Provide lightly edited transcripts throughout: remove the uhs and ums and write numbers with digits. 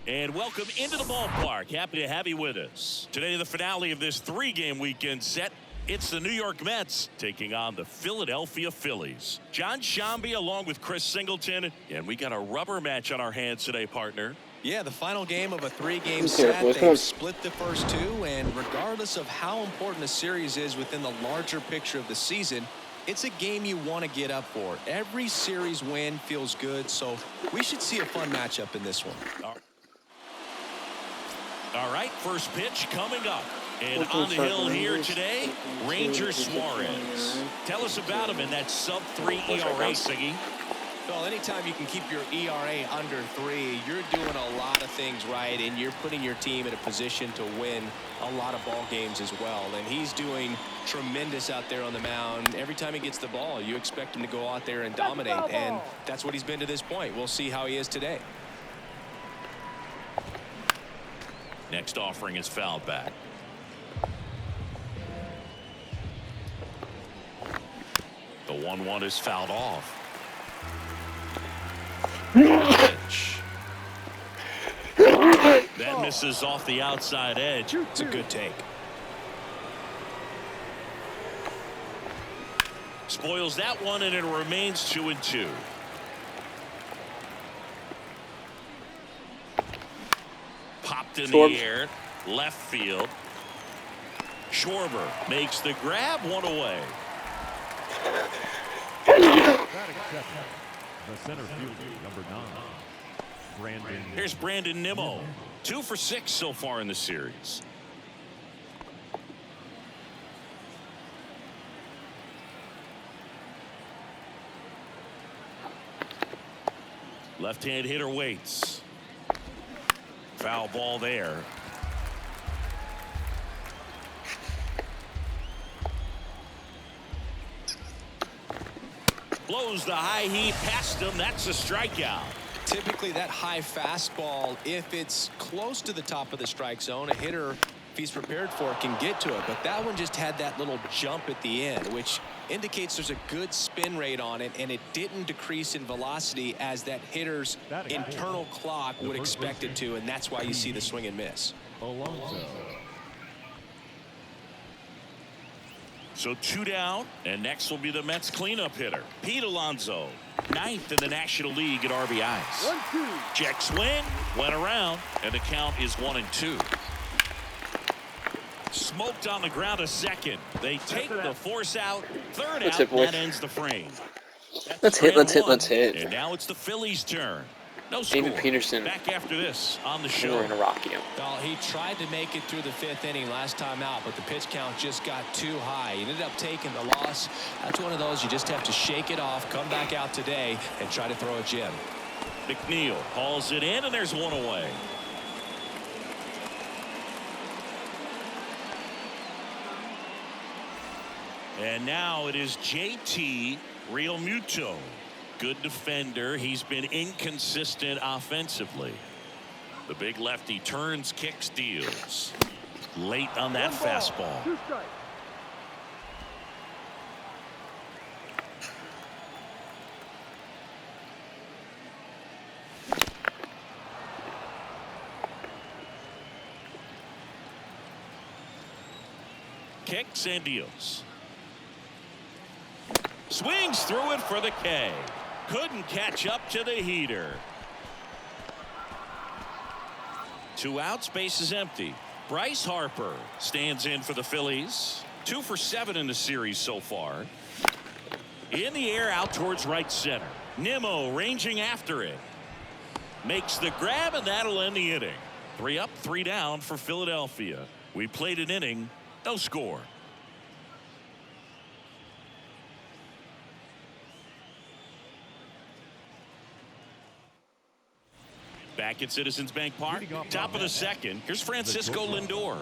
And welcome into the ballpark. Happy to have you with us. Today, the finale of this three-game weekend set. It's the New York Mets taking on the Philadelphia Phillies. John Shambi along with Chris Singleton. And we got a rubber match on our hands today, partner. Yeah, the final game of a three-game set. They've split the first two, and regardless of how important the series is within the larger picture of the season, it's a game you want to get up for. Every series win feels good, so we should see a fun matchup in this one. All right, first pitch coming up. And on the hill here today, Ranger Suarez. Tell us about him in that sub-3 ERA, Siggy. Well, anytime you can keep your ERA under 3, you're doing a lot of things right, and you're putting your team in a position to win a lot of ball games as well. And he's doing tremendous out there on the mound. Every time he gets the ball, you expect him to go out there and dominate, and that's what he's been to this point. We'll see how he is today. Next offering is fouled back. The 1-1 is fouled off. Pitch. That misses off the outside edge. It's a good take. Spoils that one, and it remains 2-2. Popped in the air, left field. Schwarber makes the grab, one away. The center fielder, number 9, Brandon. Here's Brandon Nimmo. 2 for 6 so far in the series. Left-hand hitter waits. Foul ball there. Blows the high heat past him. That's a strikeout. Typically that high fastball, if it's close to the top of the strike zone, a hitter, if he's prepared for it, can get to it. But that one just had that little jump at the end, which indicates there's a good spin rate on it, and it didn't decrease in velocity as that hitter's internal clock would expect it to, and that's why you see the swing and miss. Alonso. So 2 down, and next will be the Mets cleanup hitter, Pete Alonso, 9th in the National League at RBIs. Check swing, went around, and the count is 1-2. Smoked on the ground a second. They take the force out, third out, and that ends the frame. Let's hit. And now it's the Phillies' turn. No score. David Peterson. Back after this on the show. We're gonna rock you. Well, he tried to make it through the 5th inning last time out, but the pitch count just got too high. He ended up taking the loss. That's one of those you just have to shake it off, come back out today, and try to throw a gem. McNeil hauls it in, and there's one away. And now it is JT Realmuto. Good defender. He's been inconsistent offensively. The big lefty turns, kicks, deals. Late on that fastball. Kicks and deals. Swings through it for the K. Couldn't catch up to the heater. 2 outs, base is empty. Bryce Harper stands in for the Phillies. 2 for 7 in the series so far. In the air, out towards right center. Nimmo ranging after it. Makes the grab, and that'll end the inning. 3 up, 3 down for Philadelphia. We played an inning, no score. Back at Citizens Bank Park, top of the second. Here's Francisco Lindor.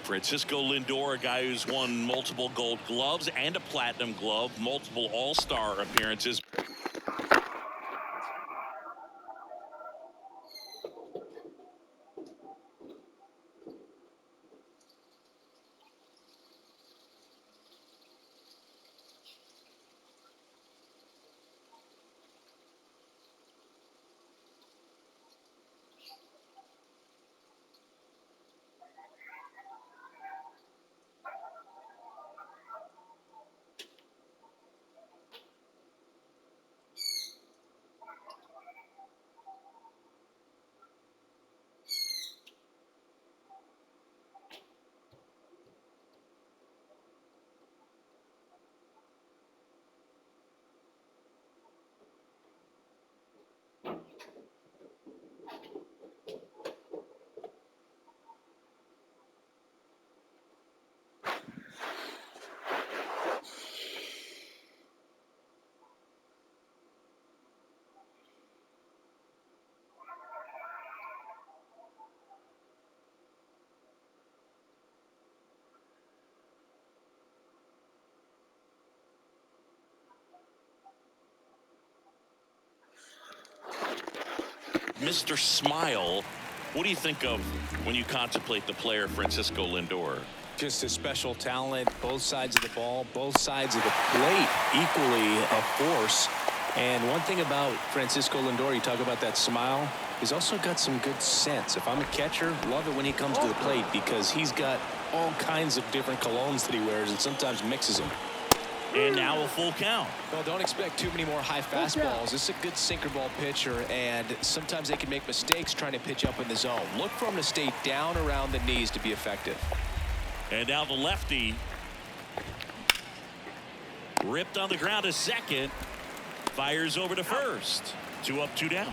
Francisco Lindor, a guy who's won multiple Gold Gloves and a Platinum Glove, multiple All-Star appearances. Mr. Smile. What do you think of when you contemplate the player Francisco Lindor? Just a special talent, both sides of the ball, both sides of the plate, equally a force. And one thing about Francisco Lindor, you talk about that smile, he's also got some good sense. If I'm a catcher, love it when he comes to the plate because he's got all kinds of different colognes that he wears and sometimes mixes them. And now a full count. Well, don't expect too many more high fastballs. This is a good sinker ball pitcher, and sometimes they can make mistakes trying to pitch up in the zone. Look for him to stay down around the knees to be effective. And now the lefty ripped on the ground to second, fires over to first. 2 up, 2 down.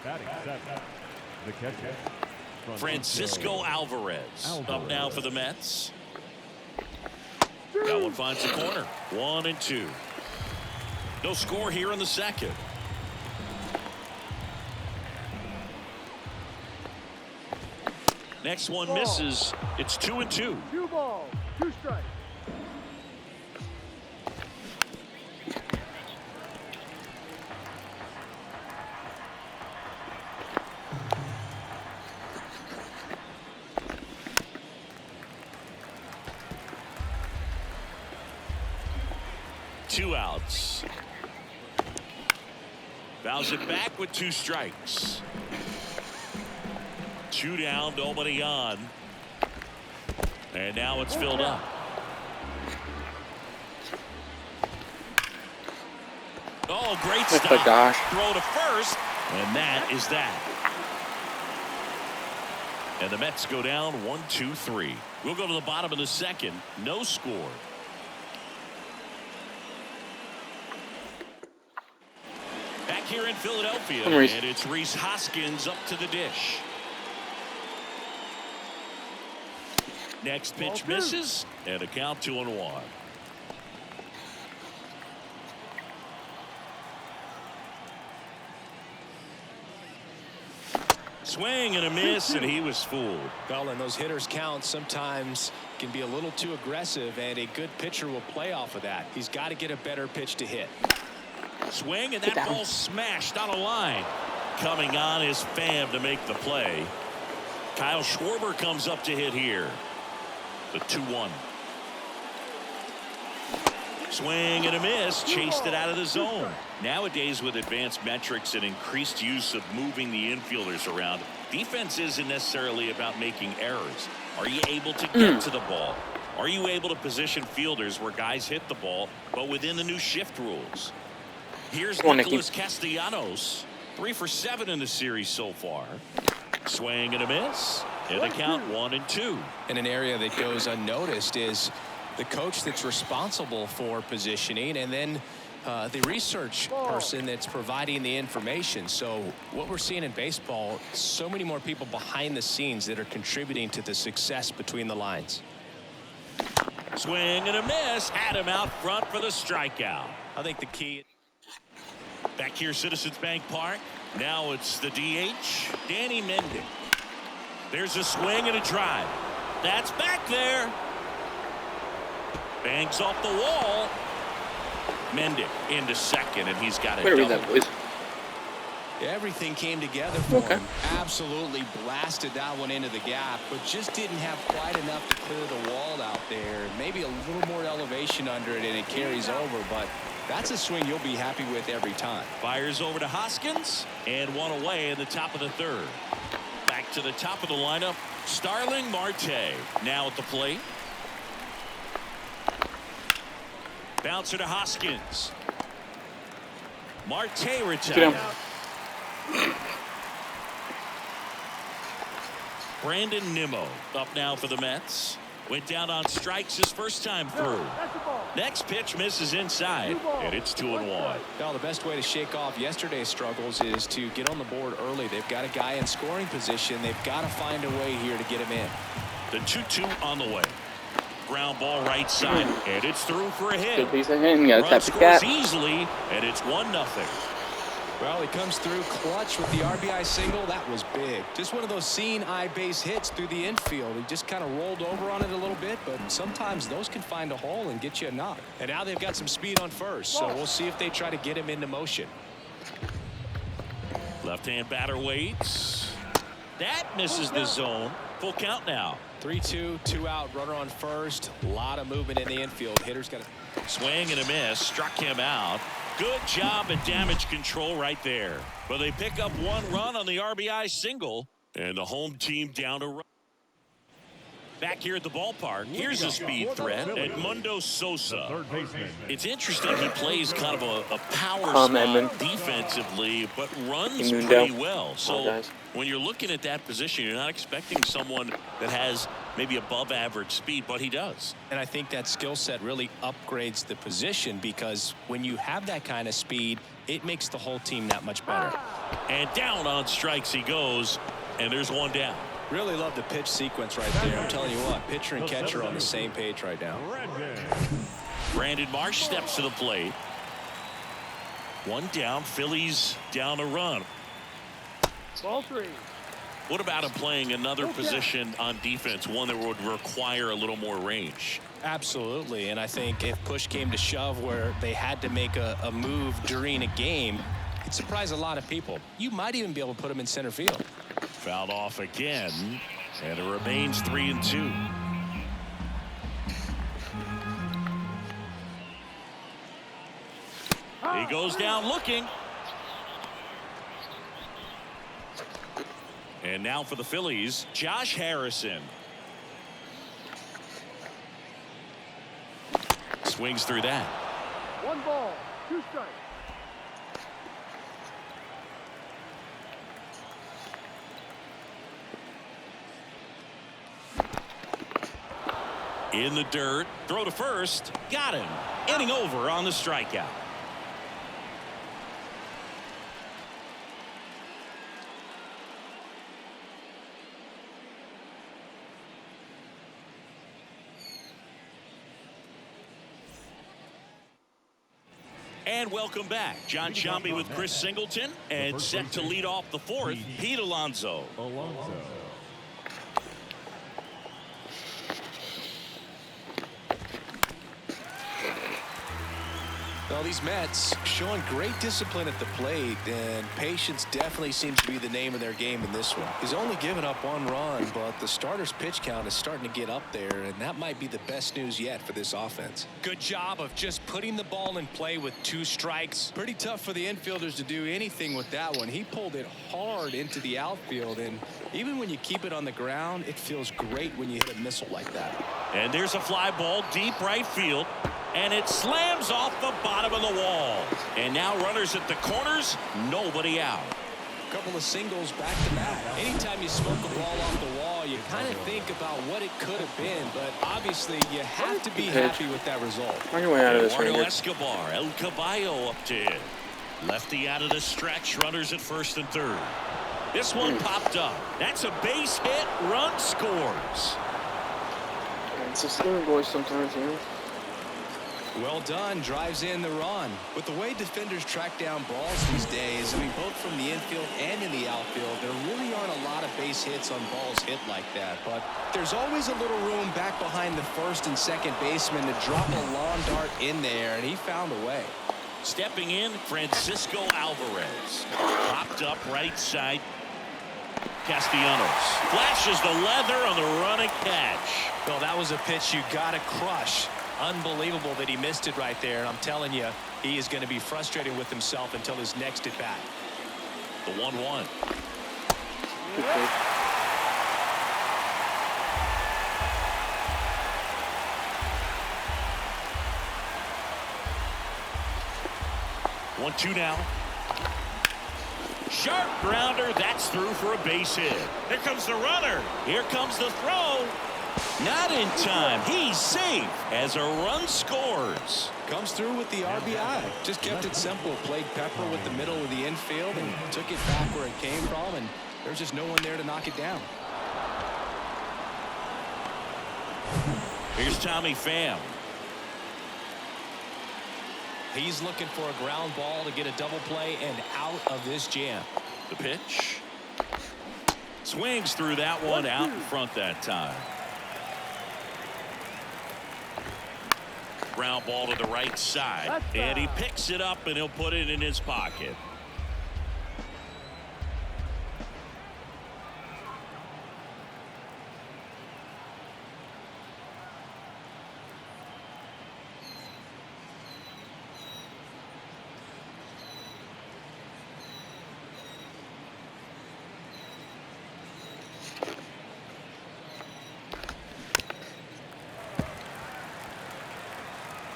Batting seven, the catcher, Francisco Alvarez up now for the Mets. That one finds the corner. 1-2. No score here in the second. Next one misses. It's 2-2. 2 balls, 2 strikes. Two outs. Fouls it back with 2 strikes. 2 down, nobody on. And now it's filled up. Oh, great stop. Oh my gosh. Throw to first, and that is that. And the Mets go down 1-2-3. We'll go to the bottom of the second. No score. Back here in Philadelphia, and it's Rhys Hoskins up to the dish. Next pitch misses, and a count 2-1. Swing and a miss, and he was fooled. Well, and those hitters count sometimes can be a little too aggressive, and a good pitcher will play off of that. He's got to get a better pitch to hit. Swing, and that ball smashed on a line. Coming on is Pham to make the play. Kyle Schwarber comes up to hit here. The 2-1. Swing and a miss. Chased it out of the zone. Nowadays, with advanced metrics and increased use of moving the infielders around, defense isn't necessarily about making errors. Are you able to get to the ball? Are you able to position fielders where guys hit the ball, but within the new shift rules? Here's Nicholas Castellanos. 3 for 7 in the series so far. Swing and a miss. And the count 1-2. In an area that goes unnoticed is the coach that's responsible for positioning, and then the research person that's providing the information. So what we're seeing in baseball, so many more people behind the scenes that are contributing to the success between the lines. Swing and a miss. Had him out front for the strikeout. I think the key. Back here, Citizens Bank Park. Now it's the DH, Danny Mendick. There's a swing and a drive. That's back there. Banks off the wall. Mendick into second, and he's got it. Wait a minute, boys. Everything came together for him. Absolutely blasted that one into the gap, but just didn't have quite enough to clear the wall out there. Maybe a little more elevation under it, and it carries over, but that's a swing you'll be happy with every time. Fires over to Hoskins, and one away in the top of the third. Back to the top of the lineup, Starling Marte now at the plate. Bouncer to Hoskins. Marte retired. Brandon Nimmo up now for the Mets. Went down on strikes his first time through. Next pitch misses inside, and it's 2-1. Well, the best way to shake off yesterday's struggles is to get on the board early. They've got a guy in scoring position. They've got to find a way here to get him in. The 2-2 on the way. Ground ball right side, and it's through for a hit. Run scores easily, and it's 1-0. Well, he comes through clutch with the RBI single. That was big. Just one of those seeing eye base hits through the infield. He just kind of rolled over on it a little bit, but sometimes those can find a hole and get you a knock. And now they've got some speed on first, so we'll see if they try to get him into motion. Left-hand batter waits. That misses the zone. Full count now. 3-2, 2 out, runner on first. A lot of movement in the infield. Hitter's got a swing and a miss. Struck him out. Good job at damage control right there. But they pick up 1 run on the RBI single. And the home team down a run. Back here at the ballpark, here's a speed threat, Edmundo Sosa. It's interesting, he plays kind of a power spot defensively, but runs pretty well. So when you're looking at that position, you're not expecting someone that has maybe above average speed, but he does. And I think that skill set really upgrades the position, because when you have that kind of speed, it makes the whole team that much better. And down on strikes he goes, and there's 1 down. Really love the pitch sequence right there. I'm telling you what, pitcher and catcher on the same page right now. Brandon Marsh steps to the plate. 1 down, Phillies down a run. Ball 3. What about him playing another position on defense, one that would require a little more range? Absolutely, and I think if push came to shove where they had to make a move during a game, it'd surprise a lot of people. You might even be able to put him in center field. Fouled off again, and it remains 3-2. He goes down looking. And now for the Phillies, Josh Harrison. Swings through that. 1 ball, 2 strikes. In the dirt, throw to first, got him. Inning over on the strikeout. And welcome back. John Shambi with Chris Singleton, and set to lead off the 4th, Pete Alonso. Well, these Mets showing great discipline at the plate, and patience definitely seems to be the name of their game in this one. He's only given up 1 run, but the starter's pitch count is starting to get up there, and that might be the best news yet for this offense. Good job of just putting the ball in play with 2 strikes. Pretty tough for the infielders to do anything with that one. He pulled it hard into the outfield, and even when you keep it on the ground, it feels great when you hit a missile like that. And there's a fly ball deep right field. And it slams off the bottom of the wall. And now runners at the corners, nobody out. A couple of singles back to back. Anytime you smoke a ball off the wall, you kind of think about what it could have been, but obviously you have to be happy with that result. Find your way out of this. Eduardo Escobar, El Caballo up to hit. Lefty out of the stretch, runners at first and third. This one popped up. That's a base hit, run scores. It's a scary boy sometimes, you know. Well done, drives in the run. With the way defenders track down balls these days, I mean, both from the infield and in the outfield, there really aren't a lot of base hits on balls hit like that. But there's always a little room back behind the first and second baseman to drop a lawn dart in there, and he found a way. Stepping in, Francisco Alvarez. Popped up right side. Castellanos flashes the leather on the running catch. Well, that was a pitch you got to crush. Unbelievable that he missed it right there. I'm telling you, he is going to be frustrated with himself until his next at bat. The 1-1. One, 2 now. Sharp grounder. That's through for a base hit. Here comes the runner. Here comes the throw. Not in time. He's safe as a run scores. Comes through with the RBI. Just kept it simple. Played pepper with the middle of the infield and took it back where it came from, and there's just no one there to knock it down. Here's Tommy Pham. He's looking for a ground ball to get a double play and out of this jam. The pitch. Swings through that one out in front that time. Ground ball to the right side, and he picks it up and he'll put it in his pocket.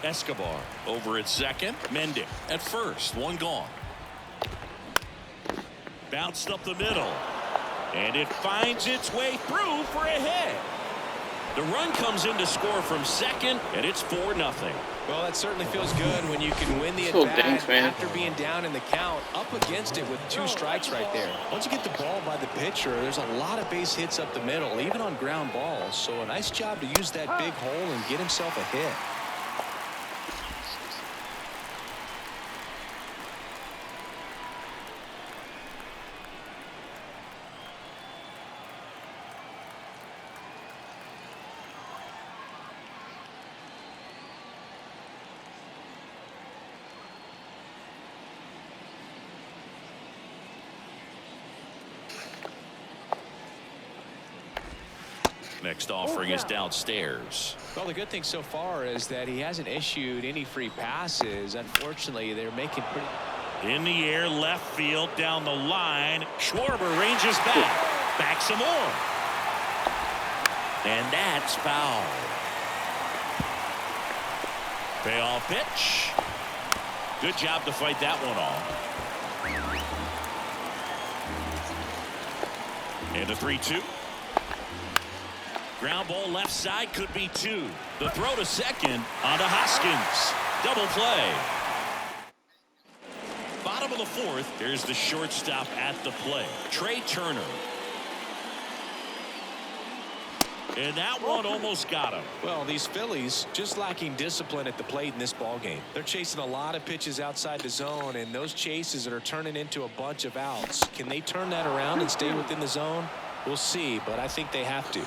Escobar over at second. Mendick at first. One gone. Bounced up the middle. And it finds its way through for a hit. The run comes in to score from second, and it's 4-0. Well, that certainly feels good when you can win the So at-bat thanks, man. after being down in the count, up against it with 2 strikes right there. Once you get the ball by the pitcher, there's a lot of base hits up the middle, even on ground balls. So a nice job to use that big hole and get himself a hit. Next offering is downstairs. Well, the good thing so far is that he hasn't issued any free passes. Unfortunately, they're making pretty... In the air, left field, down the line. Schwarber ranges back. Back some more. And that's foul. Payoff pitch. Good job to fight that one off. And a 3-2. Ground ball left side, could be 2. The throw to second onto Hoskins. Double play. Bottom of the 4th. Here's the shortstop at the plate. Trey Turner. And that one almost got him. Well, these Phillies just lacking discipline at the plate in this ball game. They're chasing a lot of pitches outside the zone, and those chases that are turning into a bunch of outs. Can they turn that around and stay within the zone? We'll see, but I think they have to.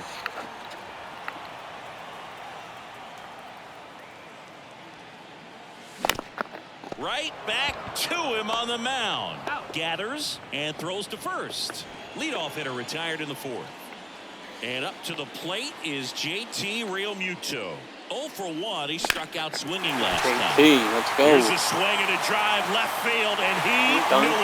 Right back to him on the mound. Gathers and throws to first. Leadoff hitter retired in the 4th. And up to the plate is JT Realmuto. 0 for 1. He struck out swinging last time. JT, let's go. Here's a swing and a drive left field, and he knew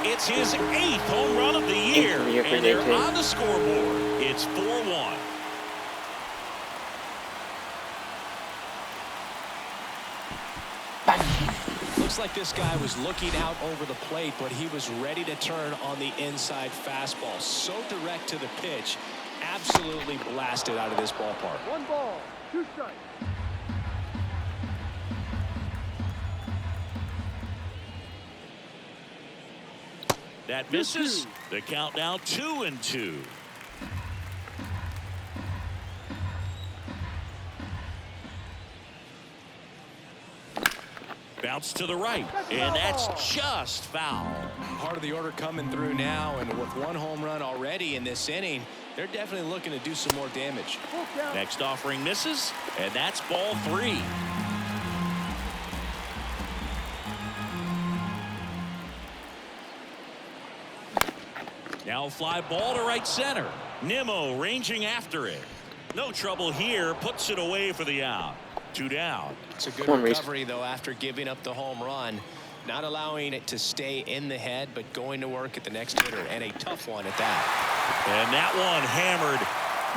it. It's his 8th home run of the year, and they're on the scoreboard. It's 4-1. Looks like this guy was looking out over the plate, but he was ready to turn on the inside fastball. So direct to the pitch. Absolutely blasted out of this ballpark. 1 ball, 2 strikes. That misses. The count now 2-2. Bounce to the right, and that's just foul. Part of the order coming through now, and with 1 home run already in this inning, they're definitely looking to do some more damage. Next offering misses, and that's ball 3. Now fly ball to right center. Nimmo ranging after it. No trouble here, puts it away for the out. 2 down. It's a good recovery, though, after giving up the home run. Not allowing it to stay in the head, but going to work at the next hitter, and a tough one at that. And that one hammered.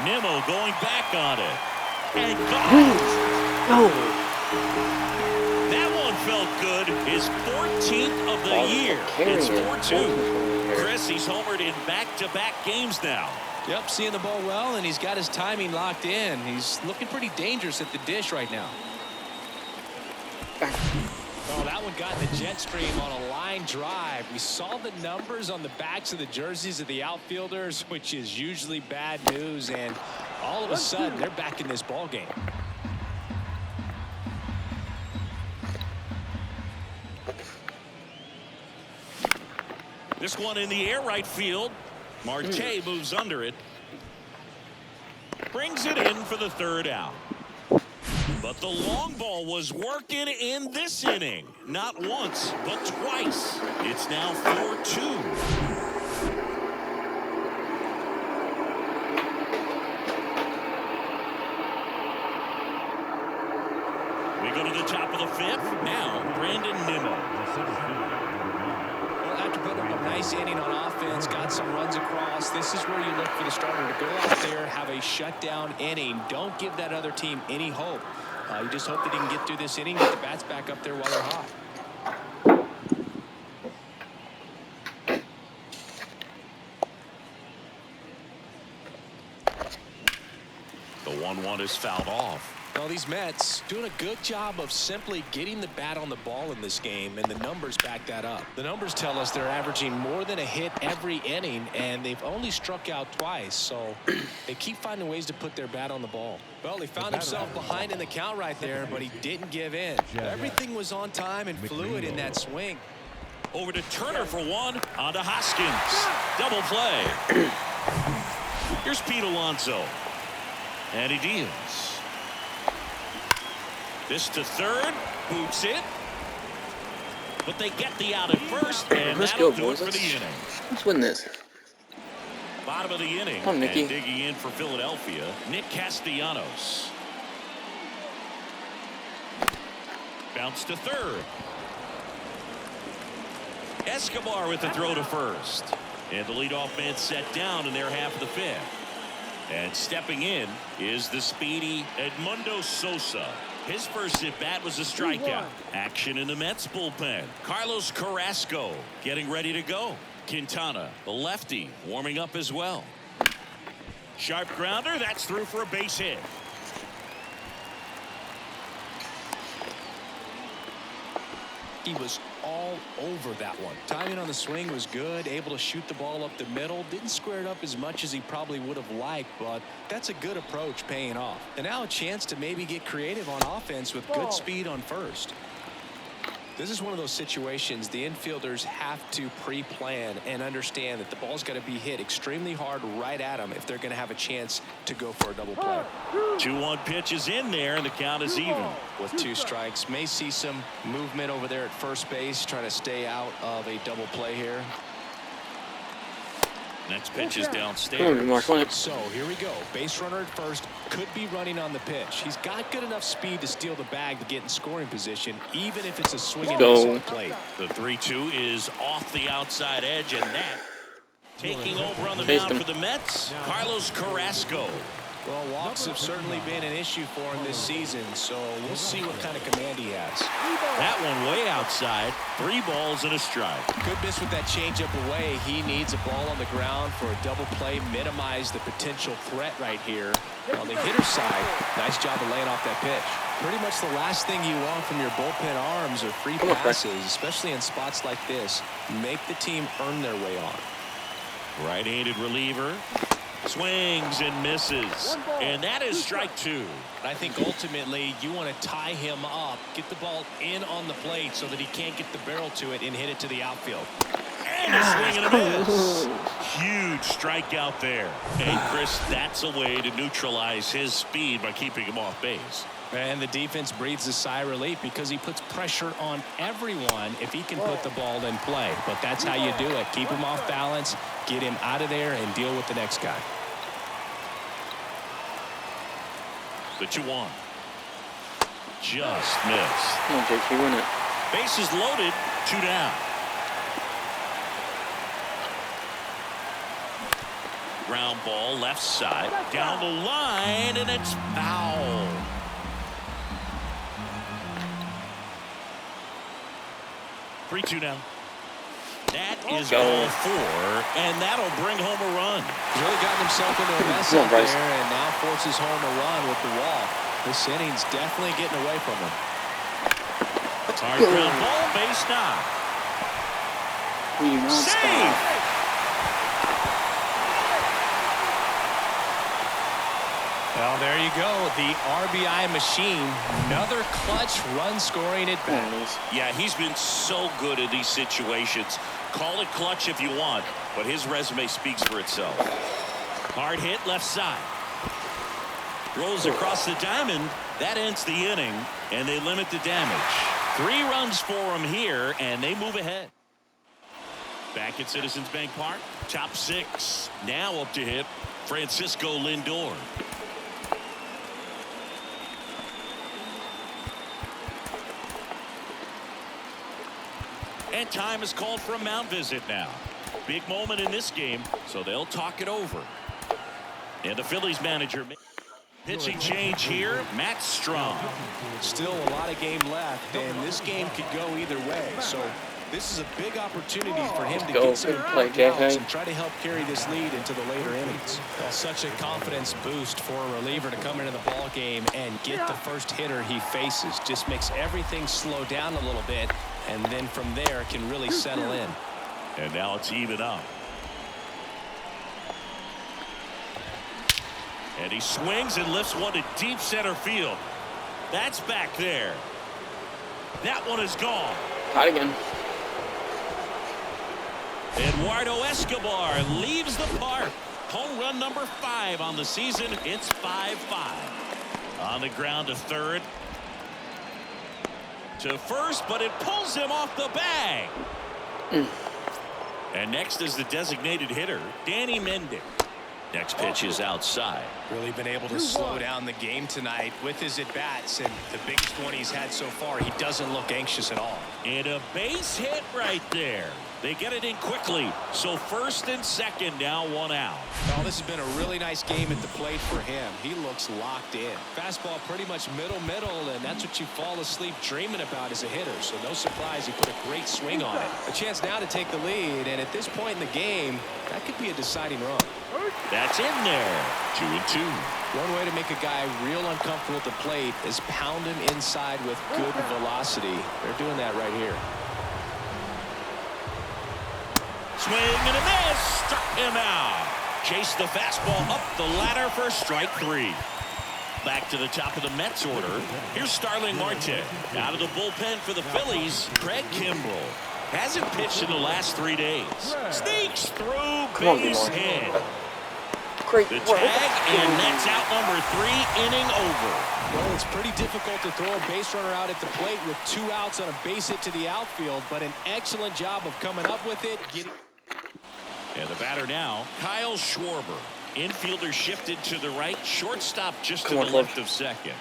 Nimmo going back on it. And gone. That one felt good. His 14th of the year. It's 4-2. Chris, he's homered in back-to-back games now. Yep, seeing the ball well, and he's got his timing locked in. He's looking pretty dangerous at the dish right now. Oh, that one got the jet stream on a line drive. We saw the numbers on the backs of the jerseys of the outfielders, which is usually bad news, and all of a sudden, they're back in this ball game. This one in the air right field. Marte moves under it. Brings it in for the 3rd out. But the long ball was working in this inning. Not once, but twice. It's now 4-2. We go to the top of the 5th. Now, Brandon Nimmo. Well, after putting up a nice inning on offense, got some runs across. This is where you look for the starter to go out there, have a shutdown inning. Don't give that other team any hope. You just hope that he can get through this inning, get the bats back up there while they're hot. The 1-1 is fouled off. Well, these Mets doing a good job of simply getting the bat on the ball in this game, and the numbers back that up. The numbers tell us they're averaging more than a hit every inning, and they've only struck out twice, so they keep finding ways to put their bat on the ball. Well, he found himself behind in the count right there, but he didn't give in. Everything was on time and fluid in that swing. Over to Turner for one. On to Hoskins. Double play. Here's Pete Alonso. And he deals. This to third. Boots it. But they get the out at first. And Let's that'll go, do boys. it for the inning. Let's win this. Bottom of the inning. Come on, Nicky. And digging in for Philadelphia, Nick Castellanos. Bounce to third. Escobar with the throw to first. And the leadoff man set down in their half of the fifth. And stepping in is the speedy Edmundo Sosa. His first at-bat was a strikeout. Action in the Mets bullpen. Carlos Carrasco getting ready to go. Quintana, the lefty, warming up as well. Sharp grounder. That's through for a base hit. He was all over that one. Timing on the swing was good, able to shoot the ball up the middle. Didn't square it up as much as he probably would have liked, but that's a good approach paying off. And now a chance to maybe get creative on offense with good speed on first. This is one of those situations the infielders have to pre-plan and understand that the ball's got to be hit extremely hard right at them if they're going to have a chance to go for a double play. 2-1 pitch is in there, and the count is even. With 2 strikes, may see some movement over there at first base, trying to stay out of a double play here. Next pitch is Come on, downstairs. Mark, run it. So here we go. Base runner at first, could be running on the pitch. He's got good enough speed to steal the bag to get in scoring position, even if it's a swing and miss at the plate. The 3-2 is off the outside edge, and that taking over on the Faced mound him. for the Mets, Carlos Carrasco. Well, walks have certainly been an issue for him this season, so we'll see what kind of command he has. That one way outside. 3 balls and a strike. Good miss with that changeup away. He needs a ball on the ground for a double play, minimize the potential threat right here. On the hitter side, nice job of laying off that pitch. Pretty much the last thing you want from your bullpen arms are free passes, especially in spots like this. Make the team earn their way on. Right-handed reliever. Swings and misses. And that is strike 2. I think ultimately you want to tie him up, get the ball in on the plate so that he can't get the barrel to it and hit it to the outfield. And a swing and a miss. Huge strikeout there. And Chris, that's a way to neutralize his speed by keeping him off base. And the defense breathes a sigh of relief because he puts pressure on everyone if he can put the ball in play. But that's how you do it. Keep him off balance, get him out of there, and deal with the next guy. The 2-1. Just missed. Come on, JT, win it. Bases loaded. 2 down. Ground ball left side. Down the line, and it's foul. Three-two now. That is ball 4, and that'll bring home a run. He's really gotten himself into a mess Come on, out Bryce. there and now forces home a run with the walk. This inning's definitely getting away from him. Hard ground ball, base knock. We do not Save! stop. Well, there you go. The RBI machine. Another clutch run scoring at bat. Yeah, he's been so good in these situations. Call it clutch if you want, but his resume speaks for itself. Hard hit left side. Rolls across the diamond. That ends the inning, and they limit the damage. 3 runs for him here, and they move ahead. Back at Citizens Bank Park, top 6. Now up to hit Francisco Lindor. And time is called for a mound visit now. Big moment in this game, so they'll talk it over. And the Phillies manager. Pitching change here, Matt Strong. Still a lot of game left, and this game could go either way. So this is a big opportunity for him to get some important outs and try to help carry this lead into the later innings. Well, such a confidence boost for a reliever to come into the ball game and get the first hitter he faces. Just makes everything slow down a little bit, and then from there can really settle in. And now it's even up. And he swings and lifts one to deep center field. That's back there. That one is gone. Hot again. Eduardo Escobar leaves the park. Home run number 5 on the season. It's 5-5. On the ground to third. To first, but it pulls him off the bag. And next is the designated hitter, Danny Mendick. Next pitch is outside. Really been able to slow down the game tonight with his at-bats, and the biggest one he's had so far. He doesn't look anxious at all. And a base hit right there. They get it in quickly. So first and second, now 1 out. Well, this has been a really nice game at the plate for him. He looks locked in. Fastball pretty much middle, and that's what you fall asleep dreaming about as a hitter. So no surprise he put a great swing on it. A chance now to take the lead, and at this point in the game, that could be a deciding run. That's in there. 2-2. One way to make a guy real uncomfortable at the plate is pound him inside with good velocity. They're doing that right here. Swing and a miss. Struck him out. Chase the fastball up the ladder for strike 3. Back to the top of the Mets order. Here's Starling Marte. Out of the bullpen for the Phillies, Craig Kimbrell. Hasn't pitched in the last 3 days. Sneaks through, base hit. Great The work. tag, and that's out number 3, inning over. Well, it's pretty difficult to throw a base runner out at the plate with 2 outs on a base hit to the outfield, but an excellent job of coming up with it. And the batter now, Kyle Schwarber. Infielder shifted to the right, shortstop just to the left of second.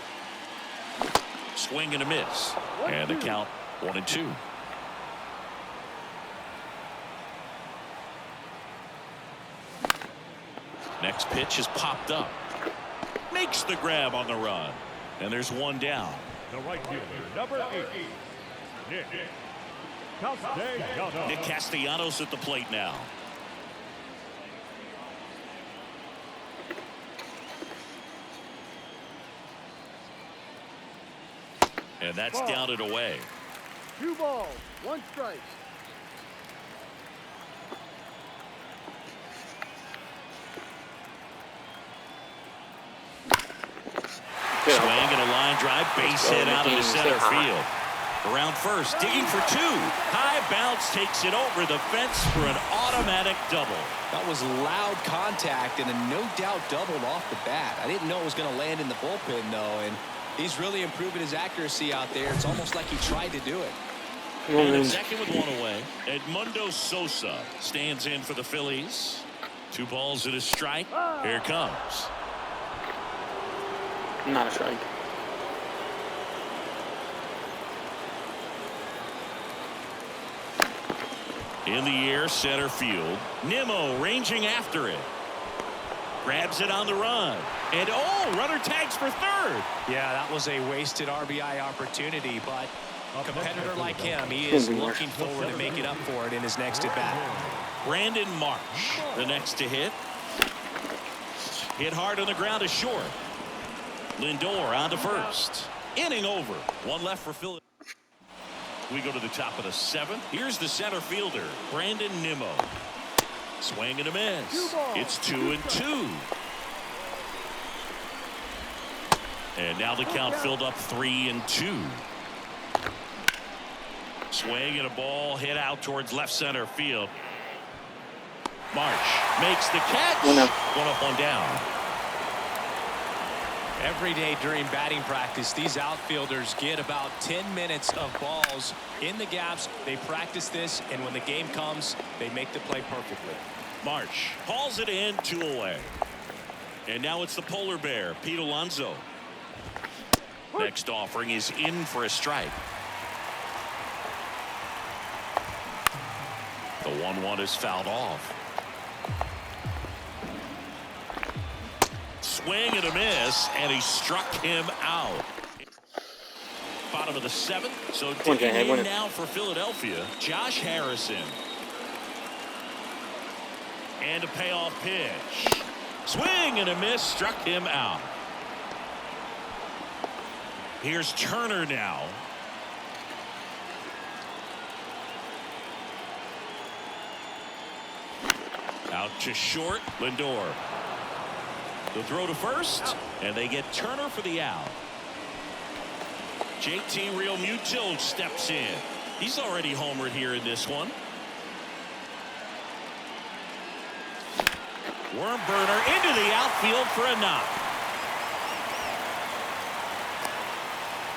Swing and a miss. And the count 1-2. Next pitch is popped up. Makes the grab on the run. And there's 1 down. The right fielder, number 8, Nick Castellanos. Nick Castellanos at the plate now. And that's down and away. 2 balls, 1 strike. Swing and a line drive, base hit out into center field. Around first, digging for 2. High bounce takes it over the fence for an automatic double. That was loud contact and a no doubt double off the bat. I didn't know it was going to land in the bullpen, though, and he's really improving his accuracy out there. It's almost like he tried to do it. And a second with 1 away. Edmundo Sosa stands in for the Phillies. 2 balls and a strike. Here it comes. Not a strike. In the air, center field. Nimmo ranging after it. Grabs it on the run. And runner tags for third. Yeah, that was a wasted RBI opportunity, but a competitor like him, he is looking forward to making up for it in his next at-bat. Brandon Marsh, the next to hit. Hit hard on the ground to short. Lindor on to first. Inning over. 1 left for Philly. We go to the top of the 7th. Here's the center fielder, Brandon Nimmo. Swing and a miss. It's 2-2. And now the count filled up 3-2. Swing and a ball hit out towards left center field. Marsh makes the catch. 1 up. 1 up, 1 down. Every day during batting practice, these outfielders get about 10 minutes of balls in the gaps. They practice this, and when the game comes, they make the play perfectly. Marsh hauls it in, 2 away. And now it's the polar bear, Pete Alonso. Next offering is in for a strike. The 1-1 is fouled off. Swing and a miss, and he struck him out. Bottom of the 7th. So digging in now for Philadelphia, Josh Harrison. And a payoff pitch. Swing and a miss, struck him out. Here's Turner now. Out to short, Lindor. The throw to first, and they get Turner for the out. JT Realmuto steps in. He's already homered here in this one. Worm burner into the outfield for a knock.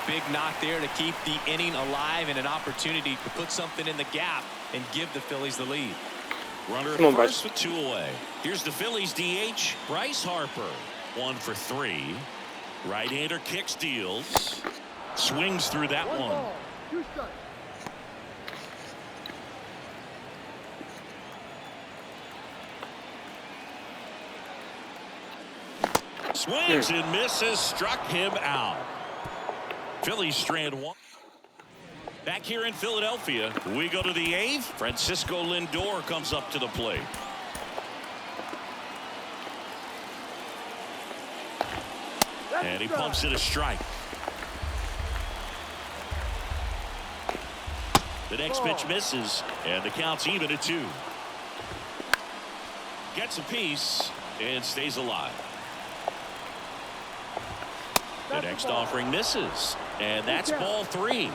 Big knock there to keep the inning alive and an opportunity to put something in the gap and give the Phillies the lead. Runner at first with 2 away. Here's the Phillies DH, Bryce Harper. 1 for 3. Right-hander kicks, deals. Swings through that one. Ball, 2 strikes. Swings and misses, struck him out. Phillies strand 1. Back here in Philadelphia, we go to the 8th. Francisco Lindor comes up to the plate. And he pumps it a strike. The next pitch misses, and the count's even at 2. Gets a piece and stays alive. The next offering misses, and that's ball 3.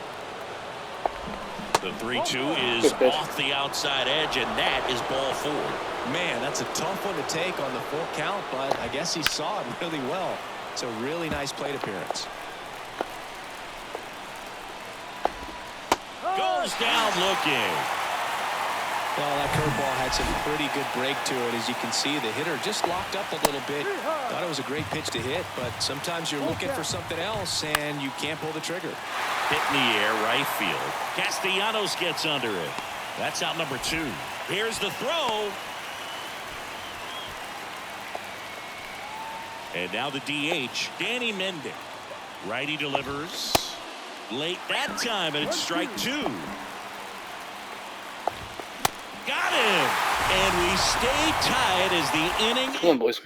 The 3-2 is off the outside edge, and that is ball 4. Man, that's a tough one to take on the full count, but I guess he saw it really well. It's a really nice plate appearance. Goes down looking. Well, that curveball had some pretty good break to it. As you can see, the hitter just locked up a little bit. Thought it was a great pitch to hit, but sometimes you're looking for something else and you can't pull the trigger. Hit in the air, right field. Castellanos gets under it. That's out number 2. Here's the throw. And now the DH, Danny Mendick. Righty delivers. Late that time, and it's strike 2. Got him! And we stay tied as the inning. Come on, boys.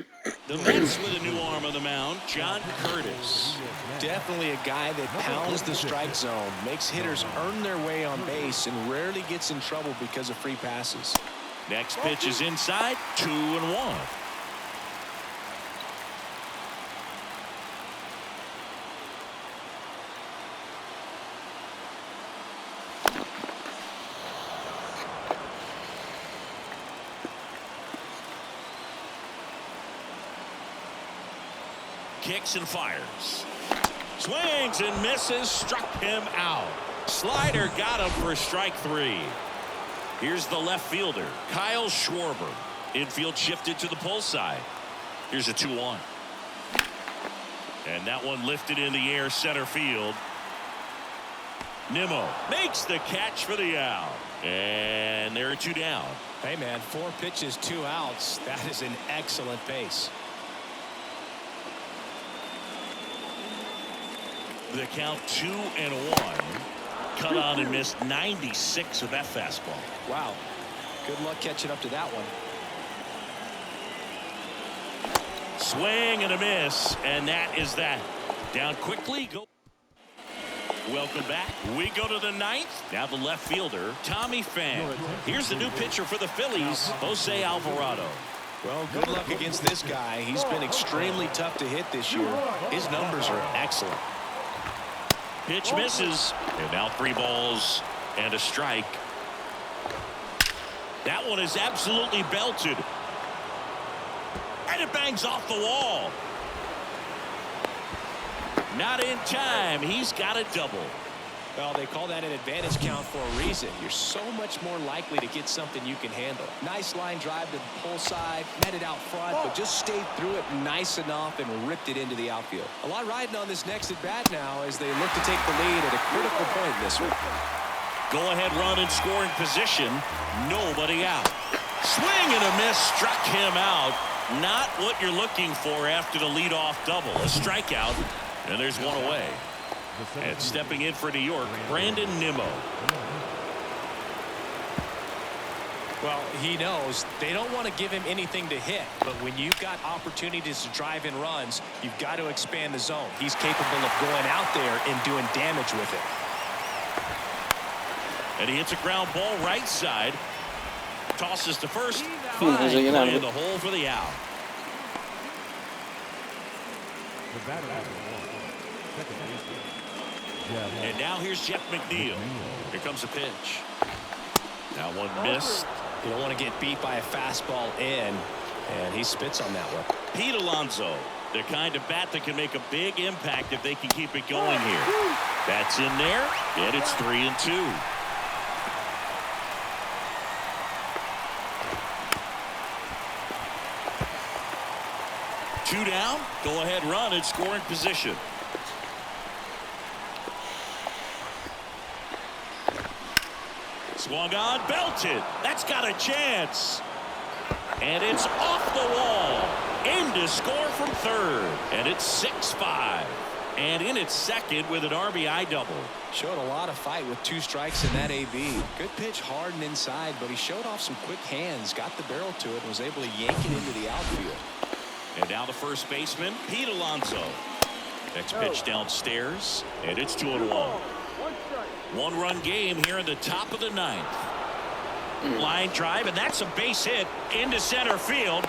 The Mets with a new arm on the mound, John Curtis. Definitely a guy that pounds the strike zone, makes hitters earn their way on base, and rarely gets in trouble because of free passes. Next pitch is inside, 2-1. Kicks and fires. Swings and misses, struck him out. Slider got him for strike 3. Here's the left fielder, Kyle Schwarber. Infield shifted to the pull side. Here's a 2-1. And that one lifted in the air, center field. Nimmo makes the catch for the out. And there are 2 down. Hey, man, 4 pitches, 2 outs. That is an excellent pace. The count 2-1. Cut on and missed 96 with that fastball. Wow. Good luck catching up to that one. Swing and a miss, and that is that. Down quickly. Go. Welcome back. We go to the 9th. Now the left fielder, Tommy Pham. Here's the new pitcher for the Phillies, Jose Alvarado. Well, good luck against this guy. He's been extremely tough to hit this year. His numbers are excellent. Pitch misses, and now 3 balls and a strike. That one is absolutely belted. And it bangs off the wall. Not in time. He's got a double. Well, they call that an advantage count for a reason. You're so much more likely to get something you can handle. Nice line drive to the pull side, met it out front, but just stayed through it nice enough and ripped it into the outfield. A lot riding on this next at bat now as they look to take the lead at a critical point in this one. Go-ahead run in scoring position. Nobody out. Swing and a miss. Struck him out. Not what you're looking for after the leadoff double. A strikeout, and there's one away. And stepping in for New York, Brandon Nimmo. Well, he knows they don't want to give him anything to hit, but when you've got opportunities to drive in runs, you've got to expand the zone. He's capable of going out there and doing damage with it. And he hits a ground ball right side. Tosses to first. There's a In United. the hole for the out. The batter has one. Second baseman. And now here's Jeff McNeil. Here comes a pitch. Now one missed. You don't want to get beat by a fastball in, and he spits on that one. Pete Alonso, the kind of bat that can make a big impact if they can keep it going here. That's in there, and it's 3-2. Two down, go ahead run in scoring position. Swung on, belted. That's got a chance. And it's off the wall. In to score from third. And it's 6-5. And in its second with an RBI double. Showed a lot of fight with 2 strikes in that AB. Good pitch hard and inside, but he showed off some quick hands, got the barrel to it, and was able to yank it into the outfield. And now the first baseman, Pete Alonso. Next pitch downstairs, and it's 2-1. One-run game here in the top of the 9th. Line drive, and that's a base hit into center field.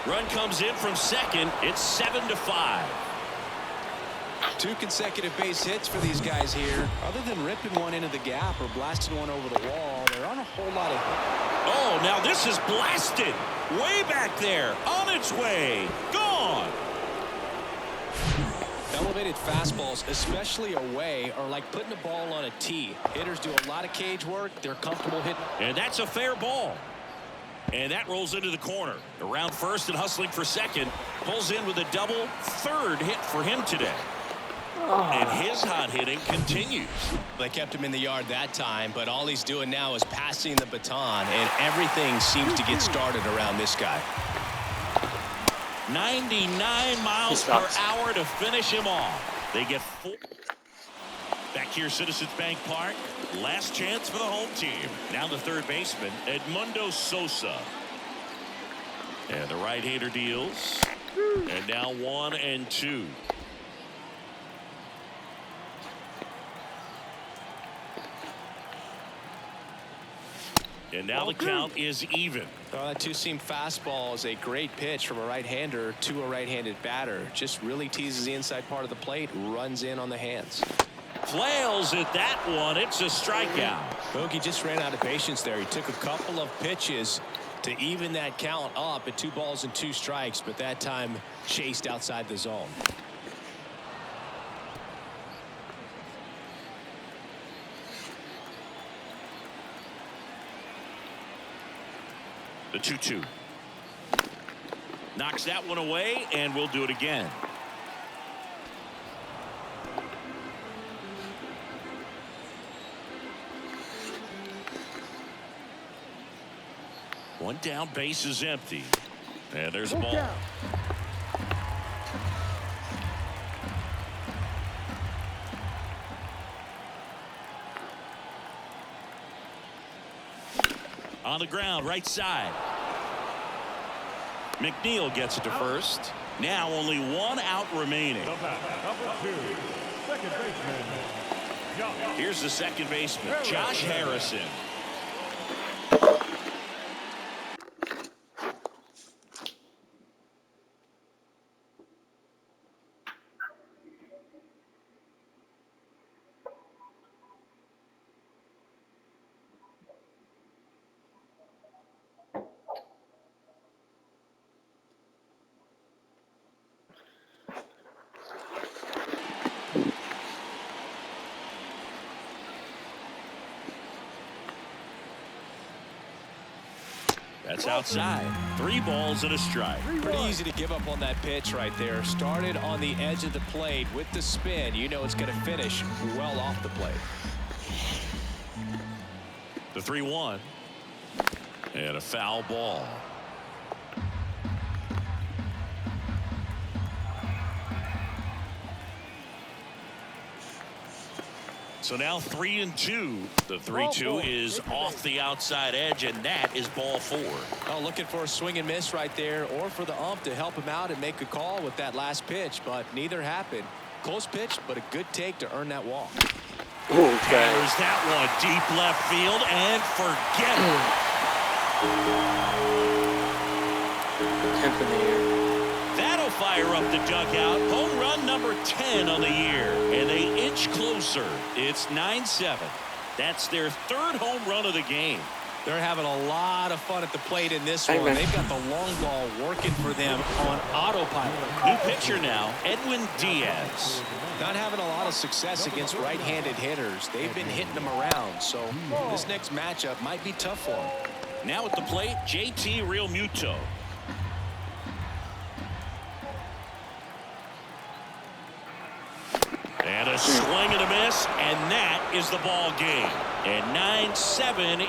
Run comes in from second. It's 7-5. 2 consecutive base hits for these guys here. Other than ripping one into the gap or blasting one over the wall, there aren't a whole lot of... Oh, now this is blasted. Way back there. On its way. Gone. Elevated fastballs, especially away, are like putting a ball on a tee. Hitters do a lot of cage work. They're comfortable hitting. And that's a fair ball. And that rolls into the corner. Around first and hustling for second. Pulls in with a double. Third hit for him today. And his hot hitting continues. They kept him in the yard that time, but all he's doing now is passing the baton, and everything seems to get started around this guy. 99 miles per hour to finish him off. They get 4. Back here, Citizens Bank Park. Last chance for the home team. Now the third baseman, Edmundo Sosa. And the right-hander deals. And now 1-2. And now the count is even. That 2-seam fastball is a great pitch from a right-hander to a right-handed batter. Just really teases the inside part of the plate, runs in on the hands. Flails at that one. It's a strikeout. Bogey just ran out of patience there. He took a couple of pitches to even that count up at 2 balls and 2 strikes, but that time chased outside the zone. The 2-2. Knocks that one away, and we'll do it again. One down, base is empty. And there's a ball. On the ground, right side. McNeil gets it to first. Now only 1 out remaining. Number 2, second baseman. Here's the second baseman, Josh Harrison. That's outside. 3 balls and a strike. Pretty easy to give up on that pitch right there. Started on the edge of the plate with the spin. You know it's going to finish well off the plate. The 3-1. And a foul ball. So now 3-2. The 3-2 is off the outside edge, and that is ball 4. Oh, looking for a swing and miss right there, or for the ump to help him out and make a call with that last pitch, but neither happened. Close pitch, but a good take to earn that walk. There's that one deep left field, and forget it. 10th in the year. That'll fire up the dugout. Home run number 10 on the year, and they inch closer. It's 9-7. That's their 3rd home run of the game. They're having a lot of fun at the plate in this one. They've got the long ball working for them on autopilot. New pitcher now, Edwin Diaz. Not having a lot of success against right-handed hitters. They've been hitting them around, so this next matchup might be tough for them. Now at the plate, JT Realmuto. And a swing and a miss, and that is the ball game. And 9-7 is